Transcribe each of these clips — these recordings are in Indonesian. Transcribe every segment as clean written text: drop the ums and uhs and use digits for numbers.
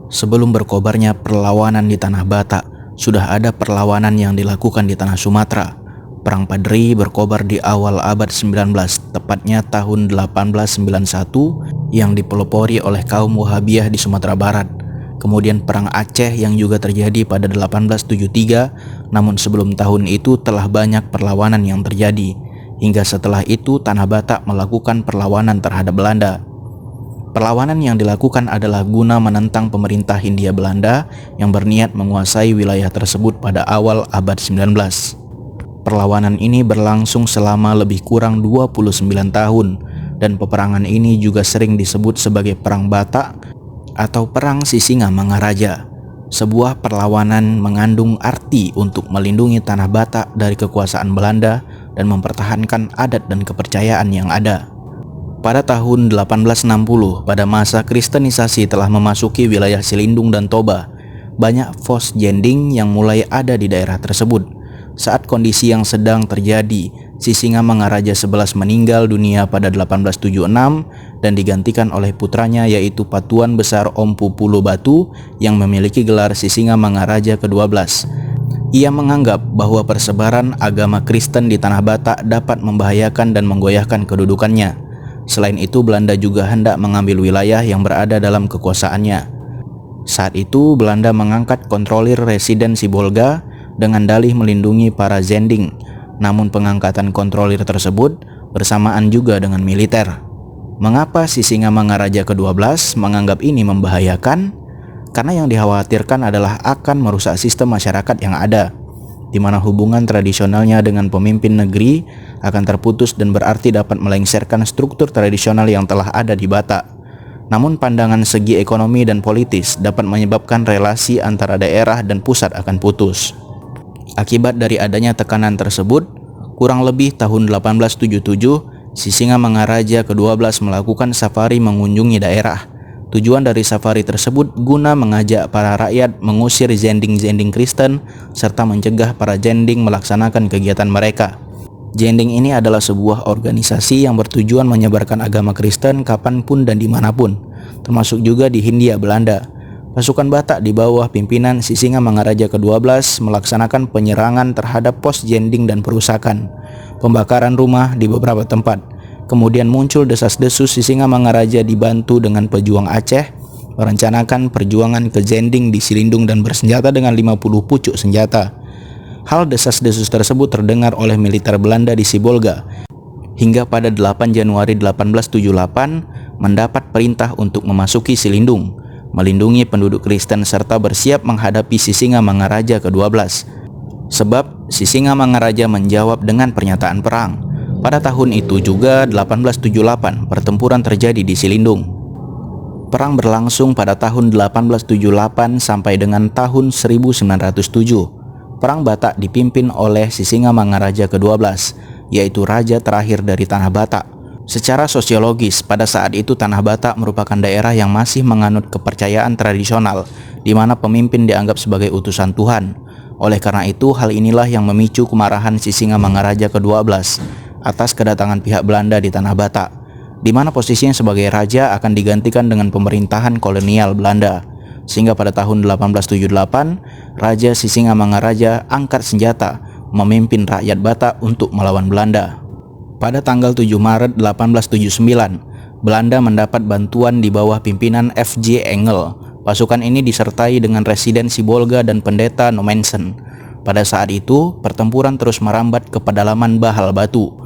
Sebelum berkobarnya perlawanan di Tanah Batak, sudah ada perlawanan yang dilakukan di Tanah Sumatera. Perang Padri berkobar di awal abad 19, tepatnya tahun 1891, yang dipelopori oleh kaum Wahabiyah di Sumatera Barat. Kemudian Perang Aceh yang juga terjadi pada 1873, namun sebelum tahun itu telah banyak perlawanan yang terjadi. Hingga setelah itu Tanah Batak melakukan perlawanan terhadap Belanda. Perlawanan yang dilakukan adalah guna menentang pemerintah Hindia Belanda yang berniat menguasai wilayah tersebut pada awal abad 19. Perlawanan ini berlangsung selama lebih kurang 29 tahun dan peperangan ini juga sering disebut sebagai Perang Batak atau Perang Sisingamangaraja. Sebuah perlawanan mengandung arti untuk melindungi Tanah Batak dari kekuasaan Belanda dan mempertahankan adat dan kepercayaan yang ada. Pada tahun 1860, pada masa kristenisasi telah memasuki wilayah Silindung dan Toba, banyak Vos Jending yang mulai ada di daerah tersebut. Saat kondisi yang sedang terjadi, Sisingamangaraja XI meninggal dunia pada 1876 dan digantikan oleh putranya yaitu Patuan Besar Ompu Pulo Batu yang memiliki gelar Sisingamangaraja ke-12. Ia menganggap bahwa persebaran agama Kristen di Tanah Batak dapat membahayakan dan menggoyahkan kedudukannya. Selain itu, Belanda juga hendak mengambil wilayah yang berada dalam kekuasaannya. Saat itu, Belanda mengangkat kontrolir residen Sibolga dengan dalih melindungi para Zending. Namun pengangkatan kontrolir tersebut bersamaan juga dengan militer. Mengapa Sisingamangaraja ke-12 menganggap ini membahayakan? Karena yang dikhawatirkan adalah akan merusak sistem masyarakat yang ada, di mana hubungan tradisionalnya dengan pemimpin negeri akan terputus dan berarti dapat melengsarkan struktur tradisional yang telah ada di Batak. Namun pandangan segi ekonomi dan politis dapat menyebabkan relasi antara daerah dan pusat akan putus. Akibat dari adanya tekanan tersebut, kurang lebih tahun 1877, Sisingamangaraja ke-12 melakukan safari mengunjungi daerah. Tujuan dari safari tersebut guna mengajak para rakyat mengusir Zending-Zending Kristen serta mencegah para Zending melaksanakan kegiatan mereka. Zending ini adalah sebuah organisasi yang bertujuan menyebarkan agama Kristen kapanpun dan dimanapun, termasuk juga di Hindia Belanda. Pasukan Batak di bawah pimpinan Sisingamangaraja ke-12 melaksanakan penyerangan terhadap pos Zending dan perusakan, pembakaran rumah di beberapa tempat. Kemudian muncul desas-desus Sisingamangaraja dibantu dengan pejuang Aceh merencanakan perjuangan ke Zending di Silindung dan bersenjata dengan 50 pucuk senjata. Hal desas-desus tersebut terdengar oleh militer Belanda di Sibolga. Hingga pada 8 Januari 1878 mendapat perintah untuk memasuki Silindung, melindungi penduduk Kristen serta bersiap menghadapi Sisingamangaraja ke-12. Sebab Sisingamangaraja menjawab dengan pernyataan perang. Pada tahun itu juga 1878 pertempuran terjadi di Silindung. Perang berlangsung pada tahun 1878 sampai dengan tahun 1907. Perang Batak dipimpin oleh Sisingamangaraja ke-12, yaitu raja terakhir dari Tanah Batak. Secara sosiologis, pada saat itu Tanah Batak merupakan daerah yang masih menganut kepercayaan tradisional, di mana pemimpin dianggap sebagai utusan Tuhan. Oleh karena itu, hal inilah yang memicu kemarahan Sisingamangaraja ke-12 atas kedatangan pihak Belanda di Tanah Batak, di mana posisinya sebagai raja akan digantikan dengan pemerintahan kolonial Belanda. Sehingga pada tahun 1878, Raja Sisingamangaraja angkat senjata memimpin rakyat Batak untuk melawan Belanda. Pada tanggal 7 Maret 1879, Belanda mendapat bantuan di bawah pimpinan F.J. Engel. Pasukan ini disertai dengan residen Sibolga dan pendeta Nommensen. Pada saat itu, pertempuran terus merambat ke pedalaman Bahal Batu.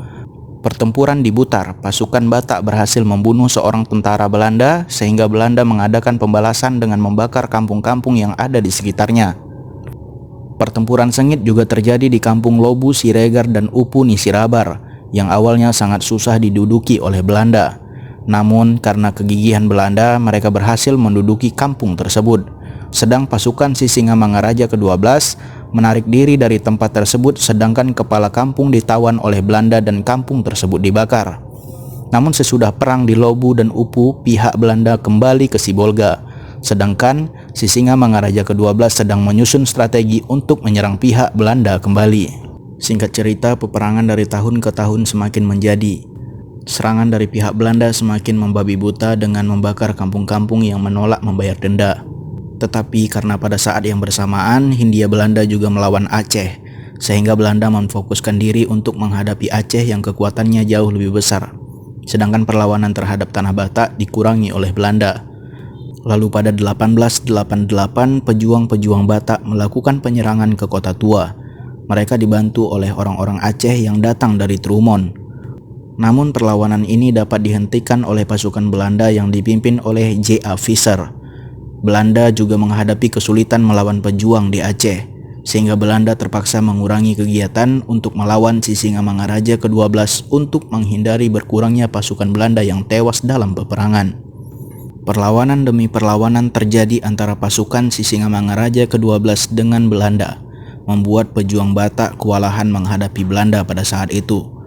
Pertempuran di Butar, pasukan Batak berhasil membunuh seorang tentara Belanda sehingga Belanda mengadakan pembalasan dengan membakar kampung-kampung yang ada di sekitarnya. Pertempuran sengit juga terjadi di kampung Lobu, Siregar, dan Upu Nisirabar yang awalnya sangat susah diduduki oleh Belanda. Namun karena kegigihan Belanda, mereka berhasil menduduki kampung tersebut. Sedang pasukan Sisingamangaraja ke-12 menarik diri dari tempat tersebut, sedangkan kepala kampung ditawan oleh Belanda dan kampung tersebut dibakar. Namun sesudah perang di Lobu dan Upu, pihak Belanda kembali ke Sibolga, sedangkan Sisingamangaraja ke-12 sedang menyusun strategi untuk menyerang pihak Belanda kembali. Singkat cerita, peperangan dari tahun ke tahun semakin menjadi. Serangan dari pihak Belanda semakin membabi buta dengan membakar kampung-kampung yang menolak membayar denda. Tetapi karena pada saat yang bersamaan Hindia Belanda juga melawan Aceh, sehingga Belanda memfokuskan diri untuk menghadapi Aceh yang kekuatannya jauh lebih besar. Sedangkan perlawanan terhadap Tanah Batak dikurangi oleh Belanda. Lalu pada 1888 pejuang-pejuang Batak melakukan penyerangan ke Kota Tua. Mereka dibantu oleh orang-orang Aceh yang datang dari Trumon. Namun perlawanan ini dapat dihentikan oleh pasukan Belanda yang dipimpin oleh J.A. Visser. Belanda juga menghadapi kesulitan melawan pejuang di Aceh, sehingga Belanda terpaksa mengurangi kegiatan untuk melawan Sisingamangaraja ke-12 untuk menghindari berkurangnya pasukan Belanda yang tewas dalam peperangan. Perlawanan demi perlawanan terjadi antara pasukan Sisingamangaraja ke-12 dengan Belanda, membuat pejuang Batak kewalahan menghadapi Belanda pada saat itu.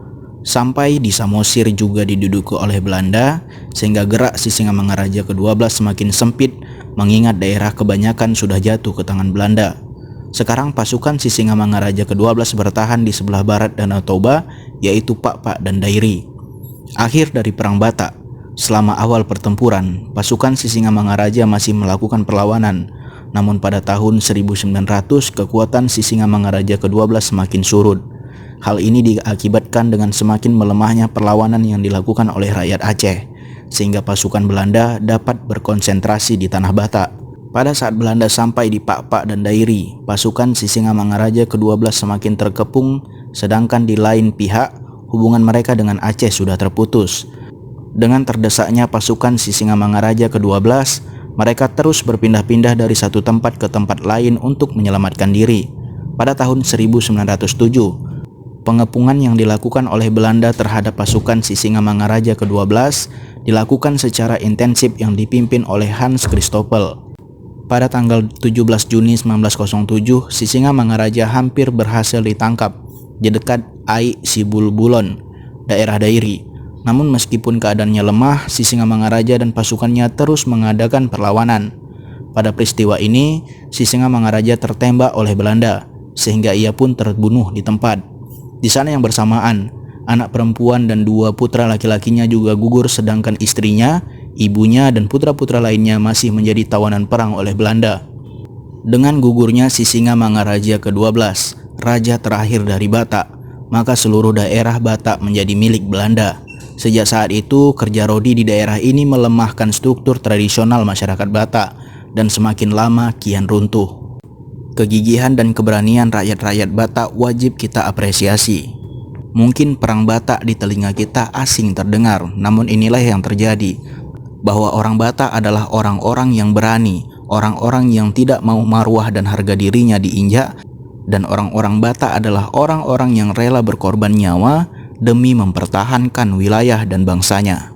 Sampai di Samosir juga diduduki oleh Belanda, sehingga gerak Sisingamangaraja ke-12 semakin sempit mengingat daerah kebanyakan sudah jatuh ke tangan Belanda. Sekarang pasukan Sisingamangaraja ke-12 bertahan di sebelah barat Danau Toba, yaitu Pak dan Dairi. Akhir dari Perang Batak. Selama awal pertempuran, pasukan Sisingamangaraja masih melakukan perlawanan. Namun pada tahun 1900 kekuatan Sisingamangaraja ke-12 semakin surut. Hal ini diakibatkan dengan semakin melemahnya perlawanan yang dilakukan oleh rakyat Aceh, sehingga pasukan Belanda dapat berkonsentrasi di Tanah Batak. Pada saat Belanda sampai di Pak dan Dairi, pasukan Sisingamangaraja ke-12 semakin terkepung, sedangkan di lain pihak, hubungan mereka dengan Aceh sudah terputus. Dengan terdesaknya pasukan Sisingamangaraja ke-12, mereka terus berpindah-pindah dari satu tempat ke tempat lain untuk menyelamatkan diri. Pada tahun 1907, pengepungan yang dilakukan oleh Belanda terhadap pasukan Sisingamangaraja ke-12 dilakukan secara intensif yang dipimpin oleh Hans Christoffel. Pada tanggal 17 Juni 1907, Sisingamangaraja hampir berhasil ditangkap di dekat Ai Sibulbulon, daerah Dairi. Namun meskipun keadaannya lemah, Sisingamangaraja dan pasukannya terus mengadakan perlawanan. Pada peristiwa ini, Sisingamangaraja tertembak oleh Belanda, sehingga ia pun terbunuh di tempat. Di sana yang bersamaan, anak perempuan dan 2 putra laki-lakinya juga gugur, sedangkan istrinya, ibunya, dan putra-putra lainnya masih menjadi tawanan perang oleh Belanda. Dengan gugurnya Sisingamangaraja ke-12, raja terakhir dari Batak, maka seluruh daerah Batak menjadi milik Belanda. Sejak saat itu, kerja rodi di daerah ini melemahkan struktur tradisional masyarakat Batak dan semakin lama kian runtuh. Kegigihan dan keberanian rakyat-rakyat Batak wajib kita apresiasi. Mungkin perang Batak di telinga kita asing terdengar, namun inilah yang terjadi. Bahwa orang Batak adalah orang-orang yang berani, orang-orang yang tidak mau marwah dan harga dirinya diinjak, dan orang-orang Batak adalah orang-orang yang rela berkorban nyawa demi mempertahankan wilayah dan bangsanya.